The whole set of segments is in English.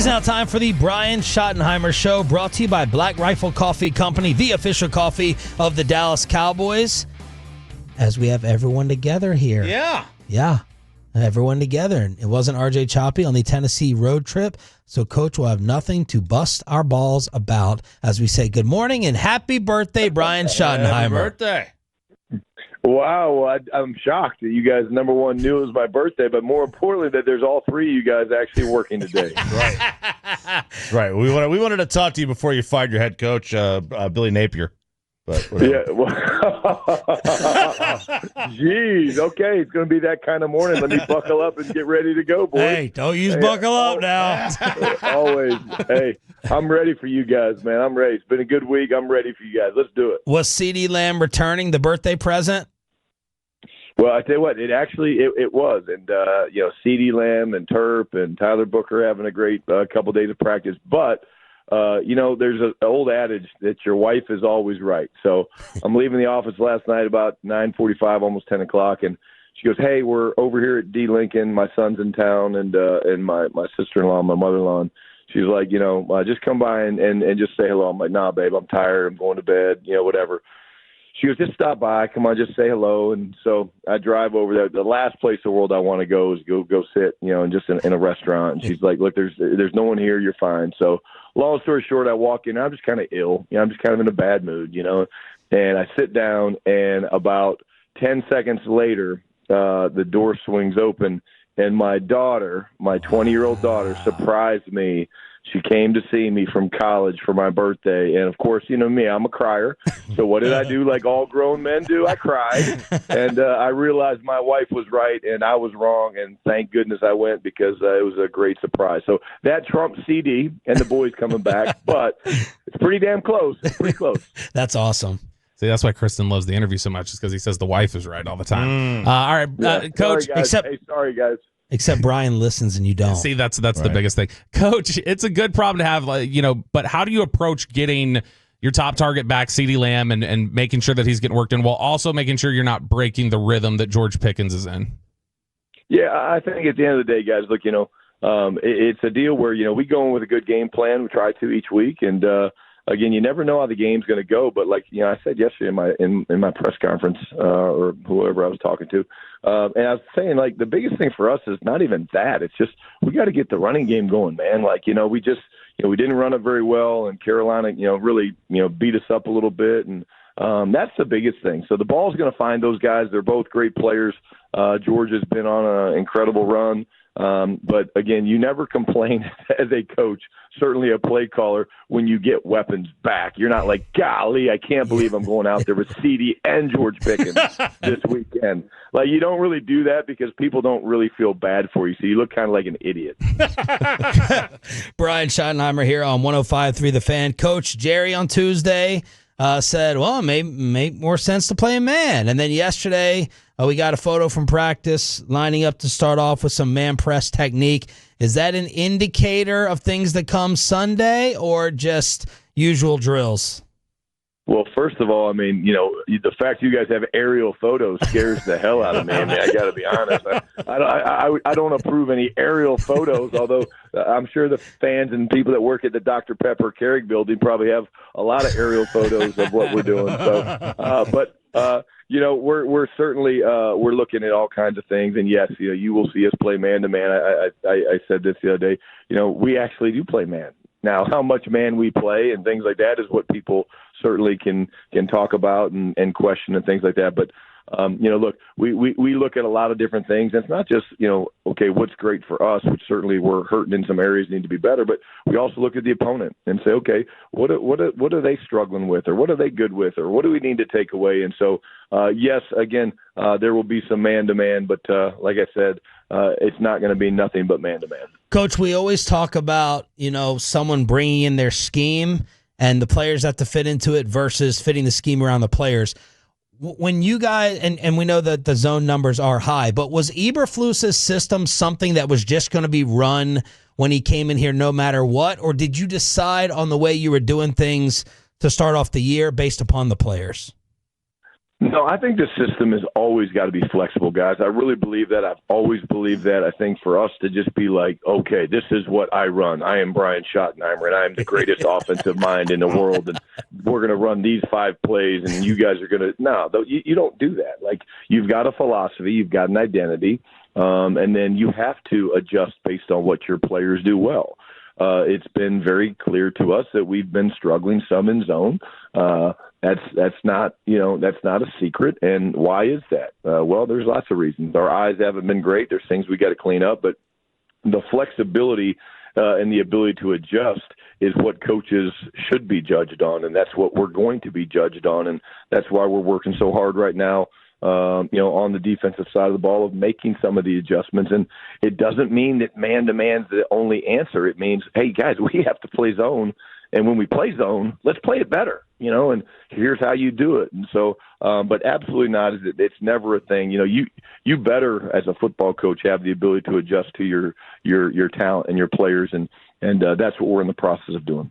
is now time for the Brian Schottenheimer Show, brought to you by Black Rifle Coffee Company, the official coffee of the Dallas Cowboys. As we have everyone together here. Yeah. Everyone together. And it wasn't RJ Choppy on the Tennessee road trip, so Coach will have nothing to bust our balls about as we say good morning and happy birthday, Brian Schottenheimer. Happy birthday. Wow, I'm shocked that you guys, number one, knew it was my birthday, but more importantly, that there's all three of you guys actually working today. Right. We wanted to talk to you before you fired your head coach, Billy Napier. But yeah. Well, geez. Okay, it's going to be that kind of morning. Let me buckle up and get ready to go, boys. Hey, don't use buckle up now. Always. Hey, I'm ready for you guys, man. I'm ready. It's been a good week. I'm ready for you guys. Let's do it. Was CeeDee Lamb returning the birthday present? Well, I tell you what, it was. And, CeeDee Lamb and Terp and Tyler Booker having a great couple days of practice. But, there's an old adage that your wife is always right. So I'm leaving the office last night about 9:45, almost 10 o'clock. And she goes, hey, we're over here at D. Lincoln. My son's in town and my sister-in-law, my mother-in-law. And she's like, just come by and just say hello. I'm like, nah, babe, I'm tired. I'm going to bed, whatever. She goes, just stop by. Come on, just say hello. And so I drive over there. The last place in the world I want to go is go sit, and just in a restaurant. And she's like, look, there's no one here. You're fine. So long story short, I walk in. I'm just kind of ill. I'm just kind of in a bad mood, And I sit down, and about 10 seconds later, the door swings open, and my daughter, my 20-year-old daughter, surprised me. She came to see me from college for my birthday. And, of course, me, I'm a crier. So what did I do like all grown men do? I cried. And I realized my wife was right and I was wrong. And thank goodness I went because it was a great surprise. So that trumps CD and the boys coming back. But it's pretty damn close. It's pretty close. That's awesome. See, that's why Kristen loves the interview so much, is because he says the wife is right all the time. All right, Coach. Sorry, guys. Except Brian listens and you don't. See, that's right. The biggest thing. Coach, it's a good problem to have, but how do you approach getting your top target back, CeeDee Lamb, and making sure that he's getting worked in while also making sure you're not breaking the rhythm that George Pickens is in? Yeah, I think at the end of the day, guys, look, it's a deal where, we go in with a good game plan. We try to each week. And, again, you never know how the game's going to go. But like, I said yesterday in my press conference or whoever I was talking to, and I was saying, like, the biggest thing for us is not even that. It's just we got to get the running game going, man. Like, we just, we didn't run it very well, and Carolina, really, beat us up a little bit. And that's the biggest thing. So the ball's going to find those guys. They're both great players. George has been on an incredible run. But again, you never complain as a coach, certainly a play caller, when you get weapons back. You're not like, golly, I can't believe I'm going out there with CeeDee and George Pickens this weekend. Like, you don't really do that because people don't really feel bad for you. So you look kind of like an idiot. Brian Schottenheimer here on 105.3 The Fan. Coach Jerry on Tuesday said, well, it may make more sense to play a man. And then yesterday, we got a photo from practice lining up to start off with some man press technique. Is that an indicator of things that come Sunday or just usual drills? Well, first of all, the fact you guys have aerial photos scares the hell out of me. I got to be honest. I don't approve any aerial photos, although I'm sure the fans and people that work at the Dr. Pepper Carrick building probably have a lot of aerial photos of what we're doing. So, we're certainly we're looking at all kinds of things, and yes, you will see us play man to man. I said this the other day. We actually do play man. Now, how much man we play and things like that is what people certainly can talk about and question and things like that. But look, we look at a lot of different things. And it's not just, okay, what's great for us, which certainly we're hurting in some areas, need to be better. But we also look at the opponent and say, okay, what are they struggling with, or what are they good with, or what do we need to take away? And so, yes, again, there will be some man-to-man, but like I said, it's not going to be nothing but man-to-man. Coach, we always talk about, someone bringing in their scheme and the players have to fit into it versus fitting the scheme around the players. When you guys, and we know that the zone numbers are high, but was Eberflus's system something that was just going to be run when he came in here no matter what, or did you decide on the way you were doing things to start off the year based upon the players? No, I think the system has always got to be flexible, guys. I really believe that. I've always believed that. I think for us to just be like, okay, this is what I run. I am Brian Schottenheimer, and I am the greatest offensive mind in the world, and we're going to run these 5 plays, and you guys are going to – no, you don't do that. Like, you've got a philosophy. You've got an identity, and then you have to adjust based on what your players do well. It's been very clear to us that we've been struggling some in zone. That's not a secret. And why is that? Well, there's lots of reasons. Our eyes haven't been great. There's things we got to clean up, but the flexibility and the ability to adjust is what coaches should be judged on, and that's what we're going to be judged on, and that's why we're working so hard right now. On the defensive side of the ball of making some of the adjustments. And it doesn't mean that man-to-man is the only answer. It means, hey, guys, we have to play zone. And when we play zone, let's play it better, and here's how you do it. And so, but absolutely not. It's never a thing. You better, as a football coach, have the ability to adjust to your talent and your players. And that's what we're in the process of doing.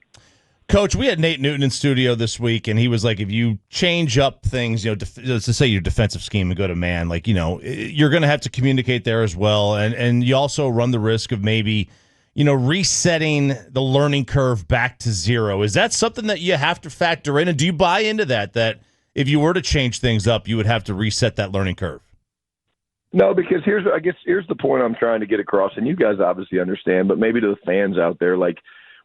Coach, we had Nate Newton in studio this week, and he was like, if you change up things, let's say your defensive scheme and go to man, you're going to have to communicate there as well. And you also run the risk of maybe, resetting the learning curve back to 0. Is that something that you have to factor in? And do you buy into that if you were to change things up, you would have to reset that learning curve? No, because here's the point I'm trying to get across, and you guys obviously understand, but maybe to the fans out there,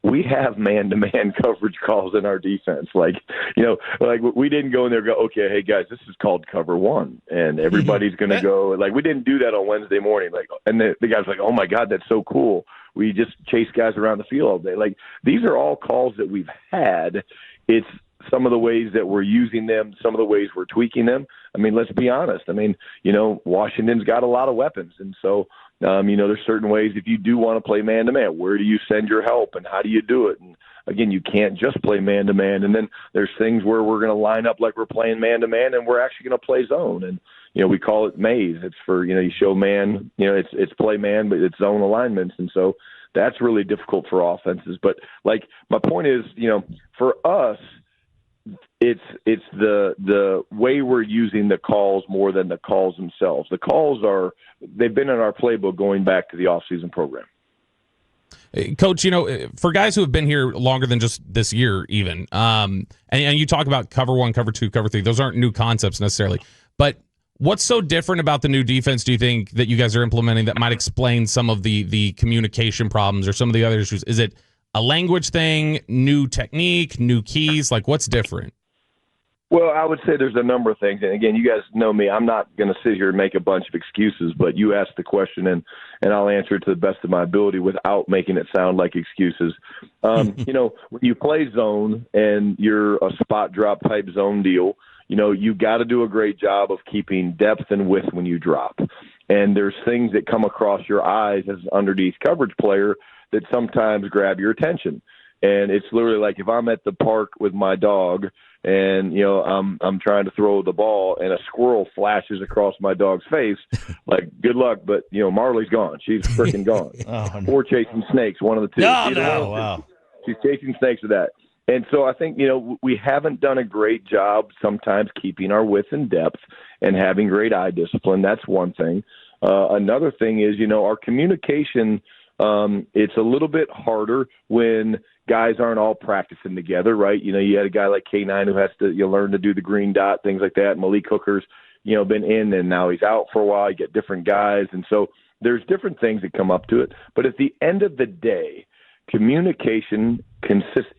we have man-to-man coverage calls in our defense. We didn't go in there and go, okay, hey, guys, this is called cover 1, and everybody's going to go. We didn't do that on Wednesday morning. And the guy's like, oh, my God, that's so cool. We just chase guys around the field all day. These are all calls that we've had. It's some of the ways that we're using them, some of the ways we're tweaking them. Let's be honest. Washington's got a lot of weapons, and so – there's certain ways if you do want to play man-to-man, where do you send your help and how do you do it? And, again, you can't just play man-to-man. And then there's things where we're going to line up like we're playing man-to-man and we're actually going to play zone. And, we call it maze. It's for, you show man, it's play man, but it's zone alignments. And so that's really difficult for offenses. But, my point is, for us, it's the way we're using the calls more than the calls themselves. The calls they've been in our playbook going back to the offseason program. Coach, for guys who have been here longer than just this year even, and you talk about cover 1, cover 2, cover 3, those aren't new concepts necessarily, but what's so different about the new defense, do you think, that you guys are implementing that might explain some of the communication problems or some of the other issues? Is it a language thing, new technique, new keys? What's different? Well, I would say there's a number of things. And, again, you guys know me. I'm not going to sit here and make a bunch of excuses, but you asked the question, and I'll answer it to the best of my ability without making it sound like excuses. When you play zone and you're a spot drop type zone deal, you got to do a great job of keeping depth and width when you drop. And there's things that come across your eyes as an underneath coverage player that sometimes grab your attention. And it's literally like if I'm at the park with my dog and, I'm trying to throw the ball and a squirrel flashes across my dog's face, good luck, but, Marley's gone. She's freaking gone. Oh, no. Or chasing snakes, one of the two. Wow. She's chasing snakes with that. And so I think, we haven't done a great job sometimes keeping our width and depth and having great eye discipline. That's one thing. Another thing is, our communication, it's a little bit harder when guys aren't all practicing together, right? You had a guy like K9 who has to learn to do the green dot, things like that. Malik Hooker's, been in and now he's out for a while. You get different guys. And so there's different things that come up to it. But at the end of the day, communication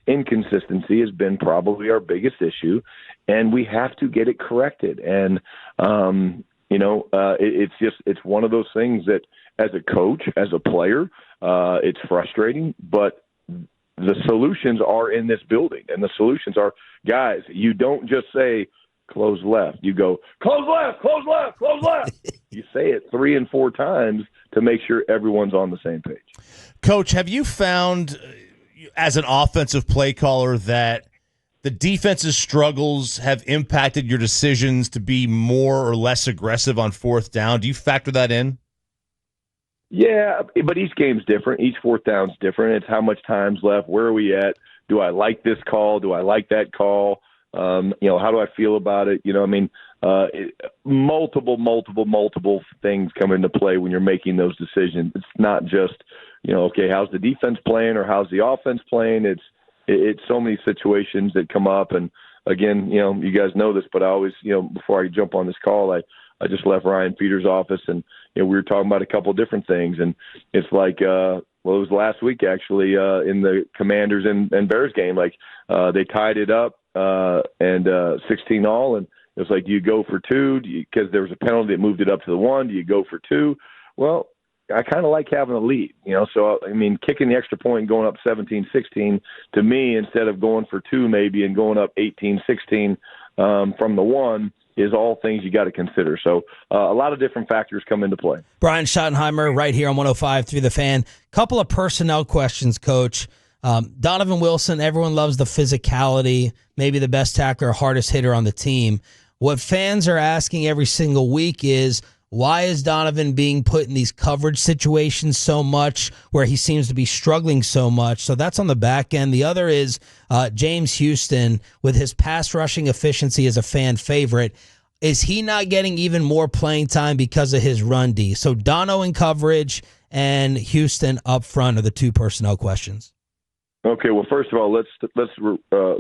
inconsistency has been probably our biggest issue, and we have to get it corrected. And, it's one of those things that as a coach, as a player, it's frustrating, but the solutions are in this building, and the solutions are, guys, you don't just say close left. You go, close left, close left, close left. You say it 3 and 4 times to make sure everyone's on the same page. Coach, have you found as an offensive play caller that the defense's struggles have impacted your decisions to be more or less aggressive on 4th down? Do you factor that in? Yeah, but each game's different. Each 4th down's different. It's how much time's left. Where are we at? Do I like this call? Do I like that call? How do I feel about it? multiple things come into play when you're making those decisions. It's not just, okay, how's the defense playing or how's the offense playing? It's so many situations that come up. And again, you guys know this, but I always, before I jump on this call, I just left Ryan Peters' office, and we were talking about a couple of different things, and it's like, it was last week actually in the Commanders and Bears game. Like they tied it up and 16-all, and it was like, do you go for two? Because there was a penalty that moved it up to the one. Do you go for two? Well, I kind of like having a lead, So I mean, kicking the extra point and going up 17-16 to me, instead of going for two maybe and going up 18-16 from the one, is all things you got to consider. So a lot of different factors come into play. Brian Schottenheimer right here on 105.3 The Fan. Couple of personnel questions, Coach. Donovan Wilson, everyone loves the physicality, maybe the best tackler, hardest hitter on the team. What fans are asking every single week is, why is Donovan being put in these coverage situations so much where he seems to be struggling so much? So that's on the back end. The other is James Houston, with his pass rushing efficiency as a fan favorite. Is he not getting even more playing time because of his run D? So Dono in coverage and Houston up front are the two personnel questions. Okay, well, first of all, let's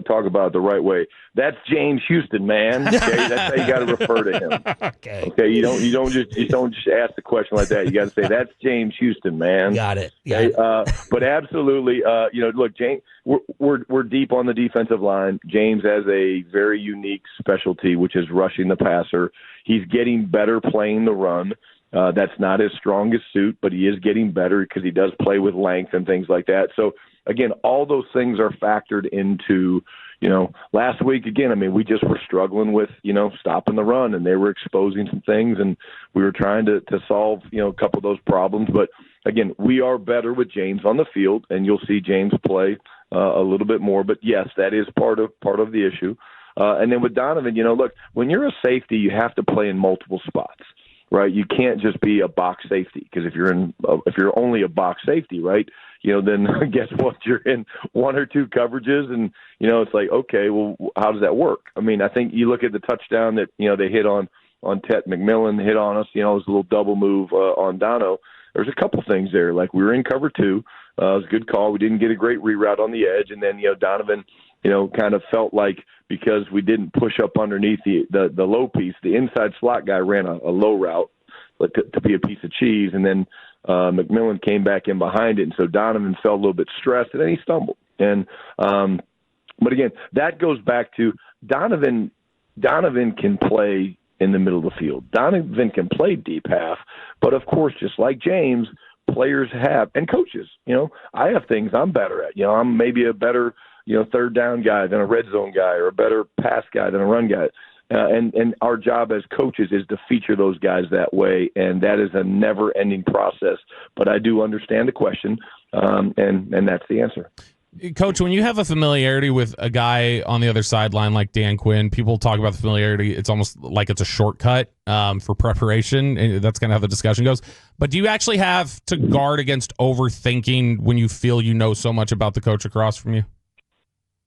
talk about it the right way. That's James Houston, man. Okay, that's how you got to refer to him. Okay, you don't just ask the question like that. You got to say that's James Houston, man. Got it. Okay? But absolutely, look, James, we're deep on the defensive line. James has a very unique specialty, which is rushing the passer. He's getting better playing the run. That's not his strongest suit, but he is getting better because he does play with length and things like that. So, again, all those things are factored into, last week, again, I mean, we just were struggling with, stopping the run, and they were exposing some things, and we were trying to solve, a couple of those problems. But, again, we are better with James on the field, and you'll see James play a little bit more. But, yes, that is part of the issue. And then with Donovan, look, when you're a safety, you have to play in multiple spots. Right, you can't just be a box safety, because if you're only a box safety, right, then guess what? You're in one or two coverages, and it's like, okay, well, how does that work? I mean, I think you look at the touchdown that they hit on Tet McMillan, hit on us. It was a little double move on Dono. There's a couple things there. Like, we were in cover two. It was a good call. We didn't get a great reroute on the edge, and then Donovan, kind of felt like, because we didn't push up underneath the low piece, the inside slot guy ran a low route to be a piece of cheese, and then McMillan came back in behind it, and so Donovan felt a little bit stressed, and then he stumbled. And but again, that goes back to Donovan. Donovan can play in the middle of the field. Donovan can play deep half, but of course, just like James, players have, and coaches, I have things I'm better at. I'm maybe a better third down guy than a red zone guy, or a better pass guy than a run guy. And our job as coaches is to feature those guys that way, and that is a never-ending process. But I do understand the question, and that's the answer. Coach, when you have a familiarity with a guy on the other sideline like Dan Quinn, people talk about the familiarity. It's almost like it's a shortcut for preparation, and that's kind of how the discussion goes. But do you actually have to guard against overthinking when you feel you know so much about the coach across from you?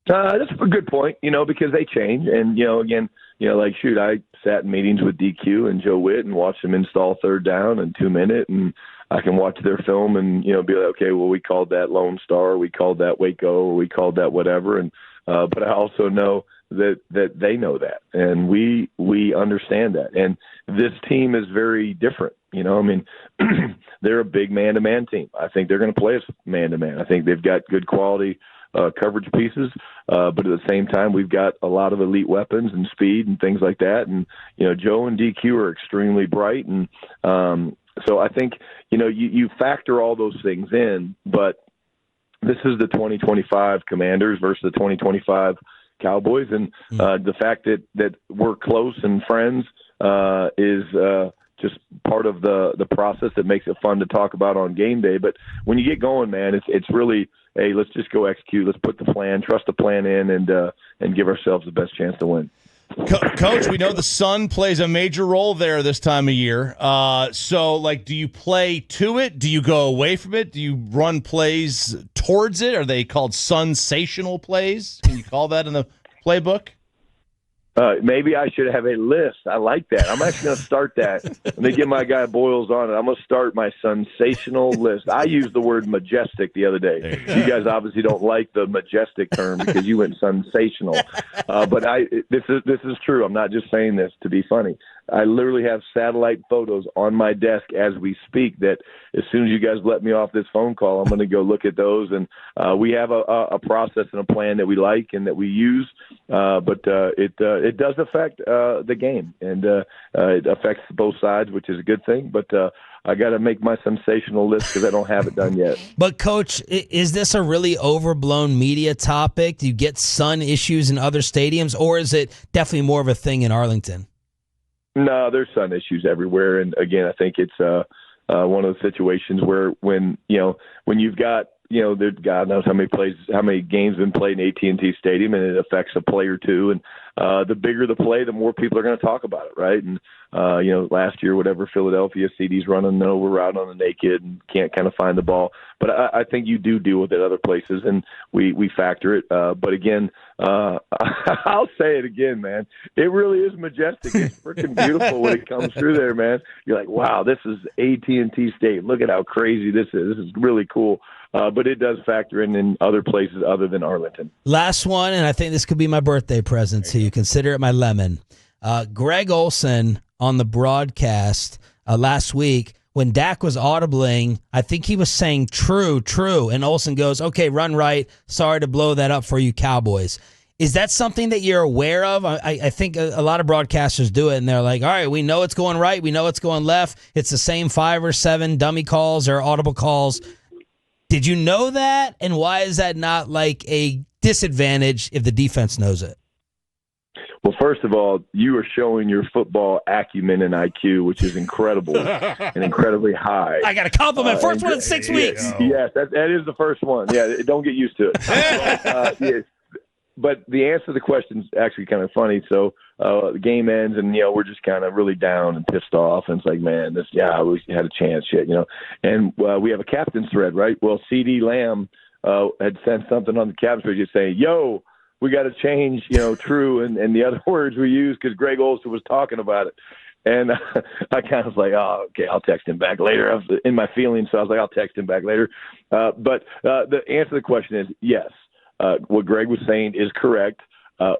That's a good point, because they change. And, again, like, shoot, I sat in meetings with DQ and Joe Witt and watched them install third down and 2 minute, and I can watch their film and, be like, okay, well, we called that Lone Star, we called that Waco, or we called that whatever. And, but I also know that they know that, and we understand that. And this team is very different. I mean, they're a big man-to-man team. I think they're going to play us man-to-man. I think they've got good quality coverage pieces, but at the same time, we've got a lot of elite weapons and speed and things like that. And, Joe and DQ are extremely bright. And so I think, you factor all those things in, but this is the 2025 Commanders versus the 2025 Cowboys. And the fact that we're close and friends is just part of the process that makes it fun to talk about on game day. But when you get going, man, it's really, hey, let's just go execute. Let's put the plan, trust the plan in, and give ourselves the best chance to win. Coach, we know the sun plays a major role there this time of year. So, do you play to it? Do you go away from it? Do you run plays towards it? Are they called sensational plays? Can you call that in the playbook? Maybe I should have a list. I like that. I'm actually going to start that. Let me get my guy Boyles on it. I'm going to start my sensational list. I used the word majestic the other day. You guys obviously don't like the majestic term because you went sensational. But this is true. I'm not just saying this to be funny. I literally have satellite photos on my desk as we speak that as soon as you guys let me off this phone call, I'm going to go look at those. And we have a process and a plan that we like and that we use. But it does affect the game, and it affects both sides, which is a good thing. But I got to make my sensational list because I don't have it done yet. But, Coach, is this a really overblown media topic? Do you get sun issues in other stadiums, or is it definitely more of a thing in Arlington? No, there's sun issues everywhere, and again, I think it's one of the situations where when you've got God knows how many games have been played in AT&T Stadium, and it affects a play or two. And the bigger the play, the more people are going to talk about it, right? And last year, whatever, Philadelphia, CeeDee's running no, we're out on the naked and can't kind of find the ball. But I think you do deal with it other places, and we factor it. But again, I'll say it again, man. It really is majestic. It's freaking beautiful when it comes through there, man. You're like, wow, this is AT&T Stadium. Look at how crazy this is. This is really cool. But it does factor in other places other than Arlington. Last one, and I think this could be my birthday present to you. Consider it my lemon. Greg Olsen on the broadcast last week, when Dak was audibling, I think he was saying true, and Olsen goes, okay, run right. Sorry to blow that up for you Cowboys. Is that something that you're aware of? I think a lot of broadcasters do it, and they're like, all right, we know it's going right. We know it's going left. It's the same 5 or 7 dummy calls or audible calls. Did you know that? And why is that not like a disadvantage if the defense knows it? Well, first of all, you are showing your football acumen and IQ, which is incredible and incredibly high. I got a compliment. First one in 6 weeks. Yes, that is the first one. Yeah, don't get used to it. Yes. But the answer to the question is actually kind of funny. So the game ends, and we're just kind of really down and pissed off, and it's like, man, we had a chance, And we have a captain's thread, right? Well, CeeDee Lamb had sent something on the captain's thread just saying, "Yo, we got to change, true," and the other words we used because Greg Olsen was talking about it. And I kind of was like, oh, okay, I'll text him back later. I was in my feelings, so I was like, I'll text him back later. But the answer to the question is yes. What Greg was saying is correct.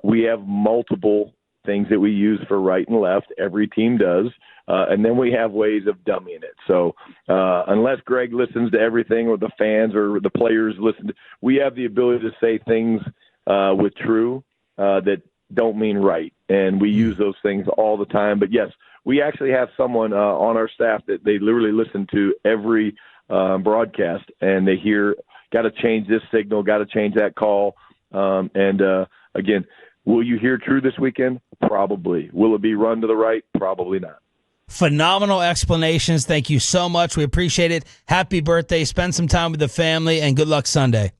We have multiple things that we use for right and left. Every team does. And then we have ways of dummying it. So unless Greg listens to everything or the fans or the players listen, we have the ability to say things with true that don't mean right. And we use those things all the time. But, yes, we actually have someone on our staff that they literally listen to every broadcast, and they hear – got to change this signal, got to change that call. Again, will you hear true this weekend? Probably. Will it be run to the right? Probably not. Phenomenal explanations. Thank you so much. We appreciate it. Happy birthday. Spend some time with the family, and good luck Sunday.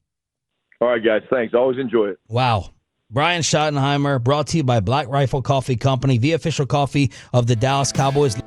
All right, guys. Thanks. Always enjoy it. Wow. Brian Schottenheimer, brought to you by Black Rifle Coffee Company, the official coffee of the Dallas Cowboys.